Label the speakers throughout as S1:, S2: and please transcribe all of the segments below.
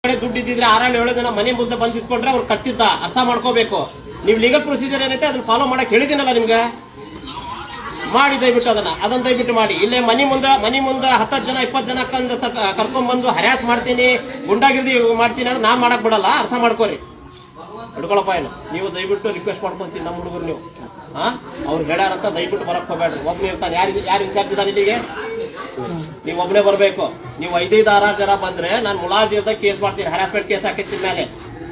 S1: ದುಡ್ಡು ಇದ್ದಿದ್ರೆ 6-7 ಜನ ಮನೆ ಮುಂದೆ ಬಂದು ಇಟ್ಕೊಂಡ್ರೆ ಅವ್ರು ಕಟ್ಟಿದ್ದ ಅರ್ಥ ಮಾಡ್ಕೋಬೇಕು. ನೀವು ಲೀಗಲ್ ಪ್ರೊಸೀಜರ್ ಏನೈತೆ ಅದನ್ನ ಫಾಲೋ ಮಾಡಕ್ ಹೇಳಿದಿನಲ್ಲ ನಿಮ್ಗೆ, ಮಾಡಿ ದಯವಿಟ್ಟು ಅದನ್ನ ದಯವಿಟ್ಟು ಮಾಡಿ. ಇಲ್ಲೇ ಮನಿ ಮುಂದೆ 10 ಜನ 20 ಜನ ಕರ್ಕೊಂಡ್ ಬಂದು ಹರ್ಯಾಸ್ ಮಾಡ್ತೀನಿ, ಗುಂಡಾಗಿರ್ದಿ ಮಾಡ್ತೀನಿ ಅಂದ್ರೆ ನಾನ್ ಮಾಡಕ್ ಬಿಡಲ್ಲ. ಅರ್ಥ ಮಾಡ್ಕೋರಿ, ಹಿಡ್ಕೊಳಪ್ಪ. ಏನು ನೀವು ದಯವಿಟ್ಟು ರಿಕ್ವೆಸ್ಟ್ ಮಾಡ್ಕೊಂತೀನಿ ನಮ್ಮ ಹುಡುಗರು, ನೀವು ಅವ್ರು ಹೇಳ್ಯಾರಂತ ದಯವಿಟ್ಟು ಬರಕ್ ಹೋಗ್ಬೇಡ್ರಿ. ಒಬ್ಬನೇ ಇರ್ತಾನೆ, ಯಾರು ಇನ್ಚಾರ್ಜ್ ಇದಾರೆ ಇಲ್ಲಿಗೆ? ನೀವು ಒಬ್ಬನೇ ಬರ್ಬೇಕು. ನೀವು 5-6 ಜನ ಬಂದ್ರೆ ನಾನು ಮುಲಾಜಿರ್ದಾಗ ಕೇಸ್ ಮಾಡ್ತೀನಿ, ಹರಾಸ್ಮೆಂಟ್ ಕೇಸ್ ಹಾಕಿರ್ತೀನಿ ಮೇಲೆ.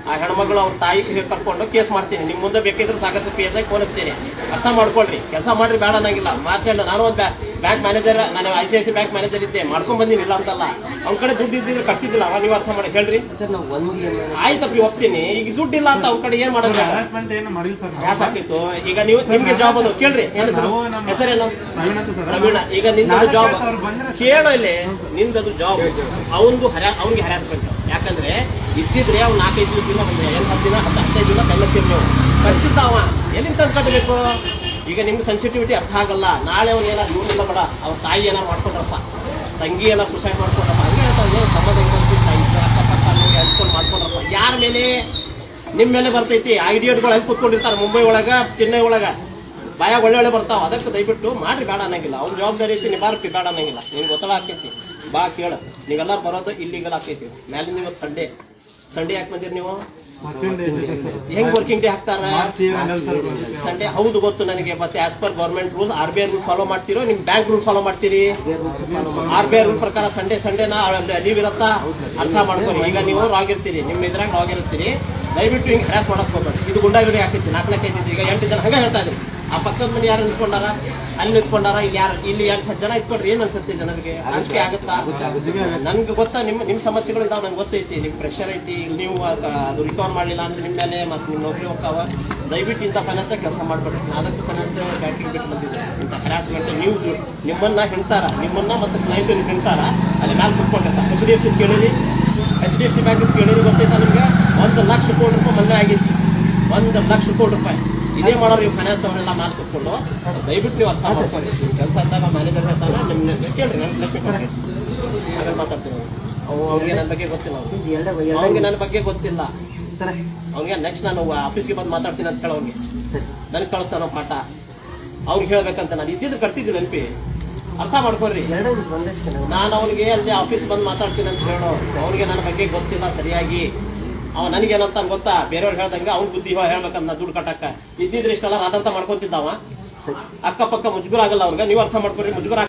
S1: ಆ ಹೆಣ್ಮಗಳು ಅವ್ರ ತಾಯಿ ಕರ್ಕೊಂಡು ಕೇಸ್ ಮಾಡ್ತೀನಿ. ನಿಮ್ ಮುಂದೆ ಬೇಕಿದ್ರೆ ಸಾಕಷ್ಟು ಪಿ ಎಸ್ ಐ ಕೋಲಿಸ್ತೀನಿ. ಅರ್ಥ ಮಾಡ್ಕೊಳ್ರಿ, ಕೆಲಸ ಮಾಡ್ರಿ, ಬೇಡ ಅನ್ನಂಗಿಲ್ಲ. ಮಾರ್ಚಂಡ್ ನಾನು ಒಂದು ಬ್ಯಾಂಕ್ ಮ್ಯಾನೇಜರ್, ನಾನು ICIC ಬ್ಯಾಂಕ್ ಮ್ಯಾನೇಜರ್ ಇದ್ದೆ, ಮಾಡ್ಕೊಂಡ್ ಬಂದಿನಿ, ಇಲ್ಲ ಅಂತಲ್ಲ. ಅವ್ನ ಕಡೆ ದುಡ್ಡು ಇದ್ದಿದ್ರೆ ಕಟ್ಟಿದ್ದಿಲ್ಲ, ಅವ ನೀವು ಅರ್ಥ ಮಾಡಿ ಹೇಳ್ರಿ. ಆಯ್ತಪ್ಪ ಒಪ್ತೀನಿ. ಈಗ ದುಡ್ಡು ಇಲ್ಲ ಅಂತ ಅವ್ರ ಕಡೆ ಏನ್ ಮಾಡೋದು? ಗ್ಯಾಸ್ ಹಾಕಿತ್ತು. ಈಗ ನೀವು ನಿಮ್ಗೆ ಜಾಬ್ ಅದು ಕೇಳ್ರಿ, ಹೆಸರೇನು? ಪ್ರವೀಣ. ಈಗ ನಿಂದದು ಜಾಬ್ ಕೇಳೋ, ಇಲ್ಲಿ ನಿಂದದು ಜಾಬ್. ಅವ್ನಿಗೆ ಹರಾಸ್ಮೆಂಟ್. ಯಾಕಂದ್ರೆ ಇದ್ದಿದ್ರೆ ಅವ್ನು 4-5 ದಿನ 10 ದಿನ 15 ದಿನ ಕಲ್ಲತ್ತೀರಿ. ನೀವು ಕಟ್ಟಿದ್ದಾವ ಎಲ್ಲಿಂದ ತಂದು ಕಟ್ಟಬೇಕು? ಈಗ ನಿಮ್ಗೆ ಸೆನ್ಸಿಟಿವಿಟಿ ಅರ್ಥ ಆಗಲ್ಲ. ನಾಳೆ ಅವ್ನು ಏನಾದ್ರು ಇವ್ನಿಲ್ಲ ಬೇಡ, ಅವ್ರ ತಾಯಿ ಏನಾರು ಮಾಡ್ಕೊಂಡ್ರಪ್ಪ, ತಂಗಿ ಎಲ್ಲ ಸುಸೈಡ್ ಮಾಡ್ಕೊಂಡ್ರಪ್ಪ, ಹಂಗೆ ಹೇಳ್ತಾರೆ. ಸಂಬಂಧ ಅಕ್ಕಪಕ್ಕ ಹಂಚ್ಕೊಂಡು ಮಾಡ್ಕೊಂಡ್ರಪ್ಪ, ಯಾರ ಮೇಲೆ? ನಿಮ್ ಮೇಲೆ ಬರ್ತೈತಿ. ಐಡಿಯಾಟ್ಗಳು ಅಲ್ಲಿ ಕೂತ್ಕೊಂಡಿರ್ತಾರೆ ಮುಂಬೈ ಒಳಗ, ಚೆನ್ನೈ ಒಳಗ, ಬಾಯಾಗ ಒಳ್ಳೆ ಬರ್ತಾವ. ಅದಕ್ಕೆ ದಯವಿಟ್ಟು ಮಾಡ್ರಿ, ಬೇಡ ಅನ್ನಂಗಿಲ್ಲ. ಅವ್ನ ಜವಾಬ್ದಾರಿ ಐತಿ, ನಿಭಾರ್ತಿ, ಬೇಡ ಅನ್ನಂಗಿಲ್ಲ. ನಿಮ್ಗೆ ಒತ್ತಡ ಆಕೈತಿ, ಬಾ ಕೇಳ. ನೀವೆಲ್ಲಾರು ಬರೋದು ಇಲ್ಲಿಗಲ್ ಆಕೈತಿ. ಮ್ಯಾಲಿಂದ ಇವತ್ತು ಸಂಡೇ ಯಾಕೆ ಬಂದಿರಿ ನೀವು? ಹೆಂಗ್ ವರ್ಕಿಂಗ್ ಡೇ ಹಾಕ್ತಾರ? ಸಂಡೇ ಹೌದು ಗೊತ್ತು ನನಗೆ. ಮತ್ತೆ as per government rules RBI rule follow ಮಾಡ್ತಿರೋ, ನಿಮ್ ಬ್ಯಾಂಕ್ ರೂಲ್ ಫಾಲೋ ಮಾಡ್ತೀರಿ? RBI ರೂಲ್ ಪ್ರಕಾರ ಸಂಡೇನಾ ಲೀವ್ ಇರತ್ತಾ? ಅರ್ಥ ಮಾಡ್ಕೊರಿ. ಈಗ ನೀವು ರಾಗಿರ್ತೀರಿ, ನಿಮ್ ಇದ್ರಾಗ ರಾಗಿರ್ತೀರಿ. ದಯವಿಟ್ಟು ಹಿಂಗೆ ಹ್ರಾಸ್ ಮಾಡಕ್ ಹೋಗ್ಬೇಡಿ. ಇದು ಗುಂಡಾಗಿರಿ ಹಾಕಿತ್ತು, 4 ಐತಿದ್ರಿ. ಈಗ 8 ಜನ ಹಂಗ ಹೇಳ್ತಾ ಇದ್ರಿ. ಆ ಪಕ್ಕದ ಮನೆ ಯಾರು ನಿಂತ್ಕೊಂಡಾರ? ಅಲ್ಲಿ ನಿಂತ್ಕೊಂಡಾರ. ಇಲ್ಲಿ 8 ಜನ ಇಟ್ಕೊಂಡ್ರೆ ಏನ್ ಅನ್ಸುತ್ತೆ ಜನರಿಗೆ? ಅಂಜಿಕೆ ಆಗುತ್ತಾ? ನನ್ಗೆ ಗೊತ್ತಾ ನಿಮ್ ಸಮಸ್ಯೆಗಳು ಇದಾವ, ನನ್ಗೆ ಗೊತ್ತೈತಿ. ನಿಮ್ ಪ್ರೆಷರ್ ಐತಿ. ನೀವು ಅದು ರಿಕವರ್ ಮಾಡಲಿಲ್ಲ ಅಂದ್ರೆ ನಿಮ್ಮ ಮೇಲೆ ಮತ್ತೆ ನಿಮ್ ನೌಕರಿ ಹೋಗ್ತಾವ. ದಯವಿಟ್ಟು ಇಂಥ ಫೈನಾನ್ಸ್ ಕೆಲಸ ಮಾಡ್ಬೇಡ್ರಿ. ಅದಕ್ಕೆ ಫೈನಾನ್ಸ್ ಬ್ಯಾಂಕಿಂಗ್ ಬಿಟ್ಟು ಬಂದಿದೆ. ಇಂಥ ಹರಾಸ್ಮೆಂಟ್ ನೀವು ನಿಮ್ಮನ್ನ ಹಿಂಡ್ತಾರ, ನಿಮ್ಮನ್ನ ಮತ್ತೆ ಕ್ಲೈಂಟ್ ಹಿಂಡ್ತಾರ. ಅಲ್ಲಿ ಮ್ಯಾಲೆ ಕುತ್ಕೊಂಡಿರ್ತಾರೆ. HDFC ಕೇಳಿರಿ, HDFC ಬ್ಯಾಂಕ್ ಕೇಳಿರಿ, ಗೊತ್ತೈತಾ ನಿಮ್ಗೆ? 1 ಲಕ್ಷ ಕೋಟಿ ರೂಪಾಯಿ ಮೊನ್ನೆ ಆಗಿತ್ತು. 1 ಲಕ್ಷ ಕೋಟಿ ರೂಪಾಯಿ. ಇದೇ ಮಾಡೋರು ಈ ಫೈನಾನ್ಸ್ ಅವರೆಲ್ಲ ಮಾತು ಕೊಟ್ಕೊಂಡು. ದಯವಿಟ್ಟು ನೀವು ಅರ್ಥ ಮಾಡ್ಕೊಳ್ಳಿ. ಕೆಲಸ ಅಂದಾಗ ಮ್ಯಾನೇಜರ್ ಹೇಳ್ತಾನೆ, ನಿಮ್ಗೆ ಕೇಳ್ರಿ, ನಾನು ಮಾತಾಡ್ತೀನಿ. ಅವ್ನಿಗೆ ನನ್ನ ಬಗ್ಗೆ ಗೊತ್ತಿಲ್ಲ, ಅವ್ನಿಗೆ ನನ್ನ ಬಗ್ಗೆ ಗೊತ್ತಿಲ್ಲ. ಅವ್ನಿಗೆ ನೆಕ್ಸ್ಟ್ ನಾನು ಆಫೀಸ್ಗೆ ಬಂದು ಮಾತಾಡ್ತೀನಿ ಅಂತ ಹೇಳೋ, ಅವ್ನಿಗೆ ನನಗೆ ಕಳಿಸ್ತಾನೋ ಪಾಠ. ಅವ್ನಿಗೆ ಹೇಳ್ಬೇಕಂತ ನಾನು ಇದ್ದಿದ್ದು ಕಟ್ತಿದ್ದೀನಿ ನೆನಪಿ. ಅರ್ಥ ಮಾಡ್ಕೊಳ್ರಿ. ನಾನು ಅವನಿಗೆ ಅಲ್ಲಿ ಆಫೀಸ್ ಬಂದು ಮಾತಾಡ್ತೀನಿ ಅಂತ ಹೇಳೋ. ಅವ್ನಿಗೆ ನನ್ನ ಬಗ್ಗೆ ಗೊತ್ತಿಲ್ಲ ಸರಿಯಾಗಿ. ಅವ ನನಗೇನಂತ ಗೊತ್ತಾ? ಬೇರೆಯವ್ರು ಹೇಳ್ದಂಗೆ ಅವ್ನ ಬುದ್ಧಿ ಹೇಳ್ಬೇಕಂತ ದುಡ್ಡು ಕಟ್ಟಕ್ಕ. ಇದ್ದಿದ್ರೆ ಇಷ್ಟೆಲ್ಲ ರಾದಂತ ಮಾಡ್ಕೊಂತಿದ್ದಾವ. ಅಕ್ಕಪಕ್ಕ ಮುಜುಗರ ಆಗಲ್ಲ ಅವ್ರಿಗೆ. ನೀವು ಅರ್ಥ ಮಾಡ್ಕೊರಿ, ಮುಜುಗರ